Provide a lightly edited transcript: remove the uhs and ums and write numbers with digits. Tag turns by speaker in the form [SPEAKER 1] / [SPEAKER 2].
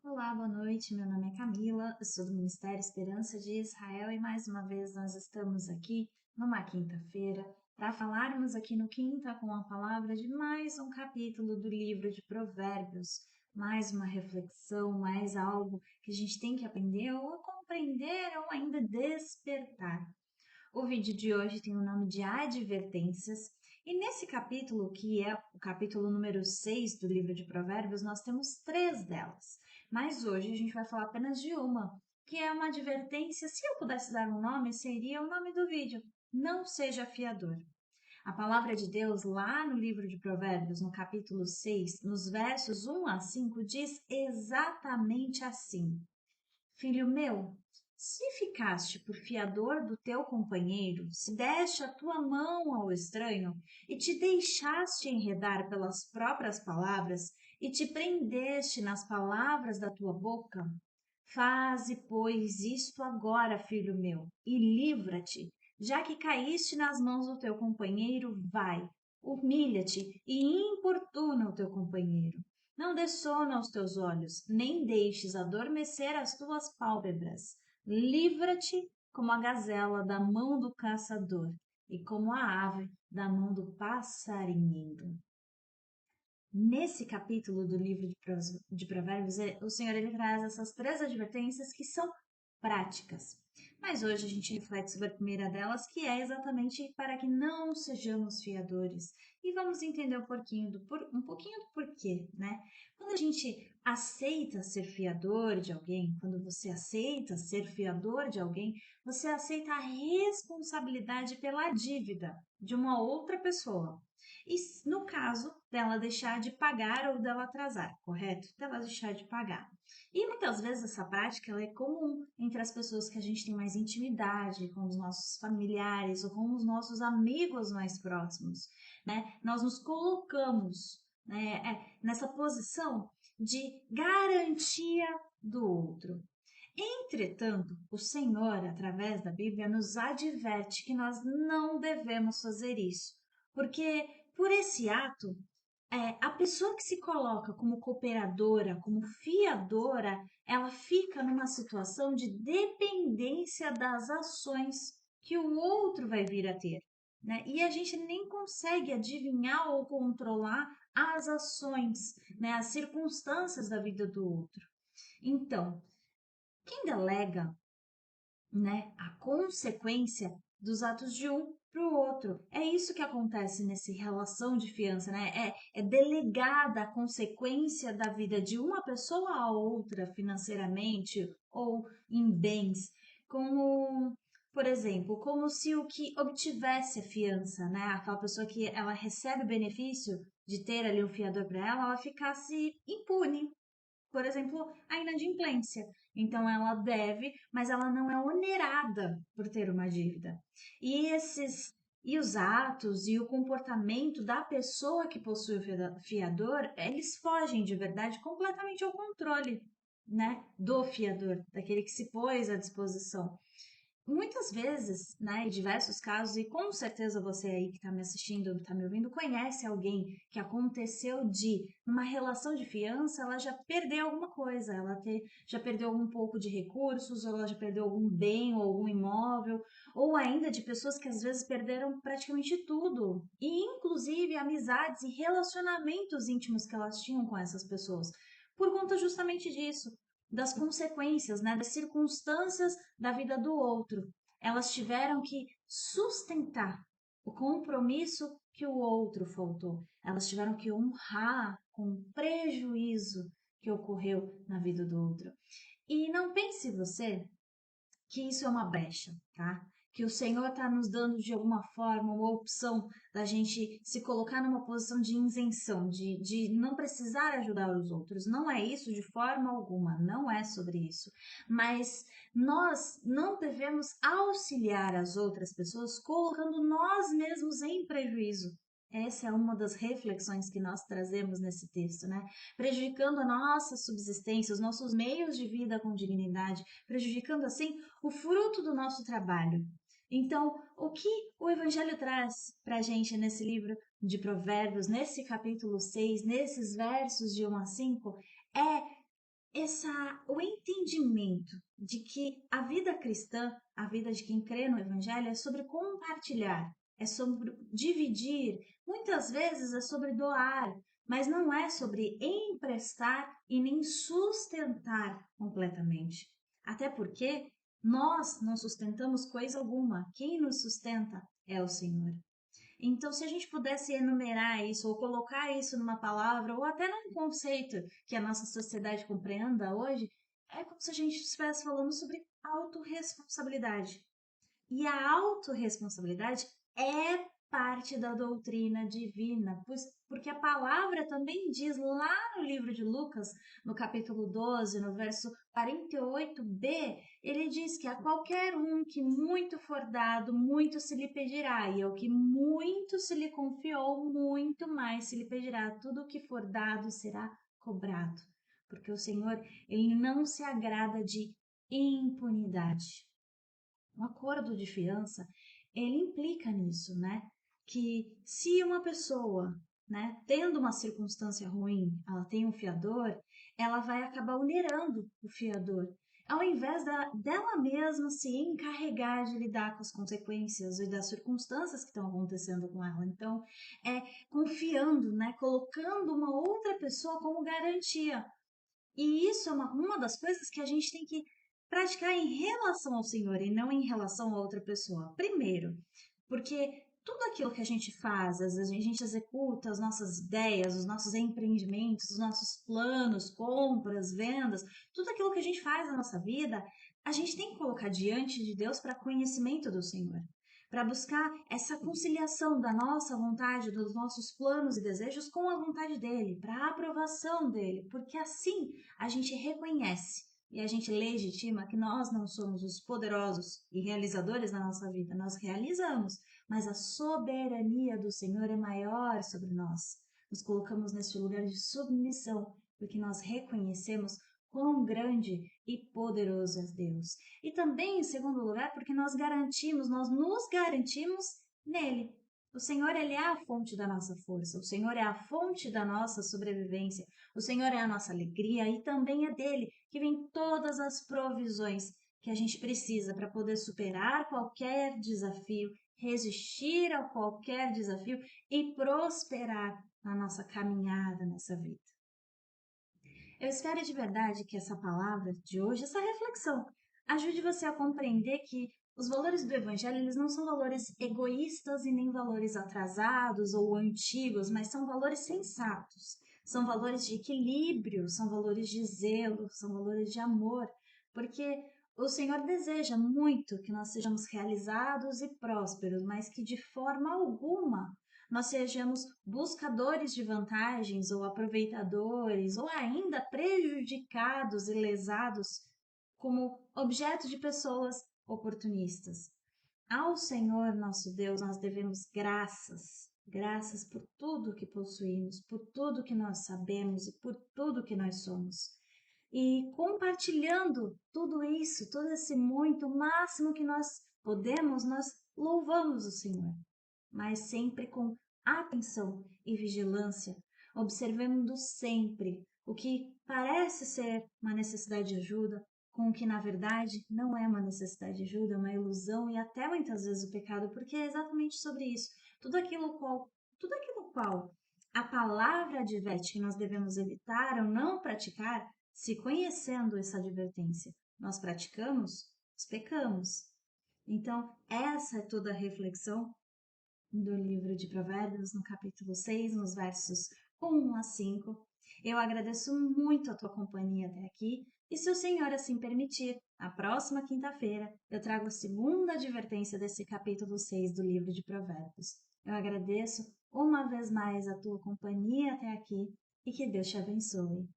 [SPEAKER 1] Olá, boa noite. Meu nome é Camila, eu sou do Ministério Esperança de Israel e mais uma vez nós estamos aqui numa quinta-feira para falarmos aqui no Quinta com a palavra de mais um capítulo do livro de Provérbios, mais uma reflexão, mais algo que a gente tem que aprender ou compreender ou ainda despertar. O vídeo de hoje tem o nome de Advertências, e nesse capítulo, que é o capítulo número 6 do livro de Provérbios, nós temos três delas. Mas hoje a gente vai falar apenas de uma, que é uma advertência. Se eu pudesse dar um nome, seria o nome do vídeo: Não seja fiador. A palavra de Deus, lá no livro de Provérbios, no capítulo 6, nos versos 1 a 5, diz exatamente assim: Filho meu, se ficaste por fiador do teu companheiro, se deste a tua mão ao estranho, e te deixaste enredar pelas próprias palavras, e te prendeste nas palavras da tua boca, faze, pois, isto agora, filho meu, e livra-te, já que caíste nas mãos do teu companheiro, vai, humilha-te e importuna o teu companheiro. Não dê sono aos teus olhos, nem deixes adormecer as tuas pálpebras. Livra-te como a gazela da mão do caçador e como a ave da mão do passarinheiro. Nesse capítulo do livro de Provérbios, o Senhor ele traz essas três advertências que são práticas. Mas hoje a gente reflete sobre a primeira delas, que é exatamente para que não sejamos fiadores. E vamos entender um pouquinho do porquê, né? Quando a gente aceita ser fiador de alguém, quando você aceita ser fiador de alguém, você aceita a responsabilidade pela dívida de uma outra pessoa. E no caso dela deixar de pagar ou dela atrasar, correto? Dela deixar de pagar. E muitas vezes essa prática ela é comum entre as pessoas que a gente tem mais intimidade, com os nossos familiares ou com os nossos amigos mais próximos, né? Nós nos colocamos, né, nessa posição de garantia do outro. Entretanto, o Senhor, através da Bíblia, nos adverte que nós não devemos fazer isso, porque por esse ato, a pessoa que se coloca como cooperadora, como fiadora, ela fica numa situação de dependência das ações que o outro vai vir a ter, né? E a gente nem consegue adivinhar ou controlar as ações, né? As circunstâncias da vida do outro. Então, quem delega, né, a consequência dos atos de um para o outro. É isso que acontece nessa relação de fiança, né? É delegada a consequência da vida de uma pessoa a outra financeiramente ou em bens, como, por exemplo, como se o que obtivesse a fiança, né? Aquela pessoa que ela recebe o benefício de ter ali um fiador para ela, ela ficasse impune, por exemplo, a inadimplência. Então, ela deve, mas ela não é onerada por ter uma dívida. E os atos e o comportamento da pessoa que possui o fiador, eles fogem de verdade completamente ao controle, né, do fiador, daquele que se pôs à disposição. Muitas vezes, né, em diversos casos, e com certeza você aí que está me assistindo, está me ouvindo, conhece alguém que aconteceu de, numa relação de fiança, ela já perdeu alguma coisa, já perdeu algum pouco de recursos, ou ela já perdeu algum bem ou algum imóvel, ou ainda de pessoas que às vezes perderam praticamente tudo, e inclusive amizades e relacionamentos íntimos que elas tinham com essas pessoas, por conta justamente disso, das consequências, né, das circunstâncias da vida do outro. Elas tiveram que sustentar o compromisso que o outro faltou. Elas tiveram que honrar com o prejuízo que ocorreu na vida do outro. E não pense você que isso é uma brecha, tá? Que o Senhor está nos dando de alguma forma uma opção da gente se colocar numa posição de isenção, de não precisar ajudar os outros. Não é isso de forma alguma, não é sobre isso. Mas nós não devemos auxiliar as outras pessoas colocando nós mesmos em prejuízo. Essa é uma das reflexões que nós trazemos nesse texto, né? Prejudicando a nossa subsistência, os nossos meios de vida com dignidade, prejudicando assim o fruto do nosso trabalho. Então, o que o Evangelho traz para a gente nesse livro de Provérbios, nesse capítulo 6, nesses versos de 1 a 5, é o entendimento de que a vida cristã, a vida de quem crê no Evangelho, é sobre compartilhar, é sobre dividir, muitas vezes é sobre doar, mas não é sobre emprestar e nem sustentar completamente. Até porque nós não sustentamos coisa alguma, quem nos sustenta é o Senhor. Então, se a gente pudesse enumerar isso, ou colocar isso numa palavra, ou até num conceito que a nossa sociedade compreenda hoje, é como se a gente estivesse falando sobre autorresponsabilidade. E a autorresponsabilidade é parte da doutrina divina, porque a palavra também diz lá no livro de Lucas, no capítulo 12, no verso 48b, ele diz que a qualquer um que muito for dado, muito se lhe pedirá, e ao que muito se lhe confiou, muito mais se lhe pedirá. Tudo o que for dado será cobrado, porque o Senhor, ele não se agrada de impunidade. O acordo de fiança, ele implica nisso, né? Que se uma pessoa, né, tendo uma circunstância ruim, ela tem um fiador, ela vai acabar onerando o fiador, ao invés dela mesma se encarregar de lidar com as consequências e das circunstâncias que estão acontecendo com ela. Então, é confiando, né, colocando uma outra pessoa como garantia. E isso é uma das coisas que a gente tem que praticar em relação ao Senhor e não em relação a outra pessoa. Primeiro, porque tudo aquilo que a gente faz, às vezes a gente executa as nossas ideias, os nossos empreendimentos, os nossos planos, compras, vendas, tudo aquilo que a gente faz na nossa vida, a gente tem que colocar diante de Deus para conhecimento do Senhor, para buscar essa conciliação da nossa vontade, dos nossos planos e desejos com a vontade dele, para a aprovação dele, porque assim a gente reconhece e a gente legitima que nós não somos os poderosos e realizadores da nossa vida, nós realizamos, mas a soberania do Senhor é maior sobre nós. Nos colocamos neste lugar de submissão, porque nós reconhecemos quão grande e poderoso é Deus. E também, em segundo lugar, porque nós nos garantimos nele. O Senhor, ele é a fonte da nossa força, o Senhor é a fonte da nossa sobrevivência, o Senhor é a nossa alegria e também é dele que vem todas as provisões que a gente precisa para poder superar qualquer desafio, resistir a qualquer desafio e prosperar na nossa caminhada nessa vida. Eu espero de verdade que essa palavra de hoje, essa reflexão, ajude você a compreender que os valores do Evangelho, eles não são valores egoístas e nem valores atrasados ou antigos, mas são valores sensatos, são valores de equilíbrio, são valores de zelo, são valores de amor, porque o Senhor deseja muito que nós sejamos realizados e prósperos, mas que de forma alguma nós sejamos buscadores de vantagens ou aproveitadores ou ainda prejudicados e lesados como objeto de pessoas oportunistas. Ao Senhor nosso Deus nós devemos graças por tudo que possuímos, por tudo que nós sabemos e por tudo que nós somos. E compartilhando tudo isso, todo esse muito, o máximo que nós podemos, nós louvamos o Senhor, mas sempre com atenção e vigilância, observando sempre o que parece ser uma necessidade de ajuda, com o que na verdade não é uma necessidade de ajuda, é uma ilusão e até muitas vezes o pecado, porque é exatamente sobre isso. Tudo aquilo qual a palavra adverte que nós devemos evitar ou não praticar, se conhecendo essa advertência, nós praticamos, nós pecamos. Então, essa é toda a reflexão do livro de Provérbios, no capítulo 6, nos versos 1 a 5. Eu agradeço muito a tua companhia até aqui e, se o Senhor assim permitir, na próxima quinta-feira eu trago a segunda advertência desse capítulo 6 do livro de Provérbios. Eu agradeço uma vez mais a tua companhia até aqui e que Deus te abençoe.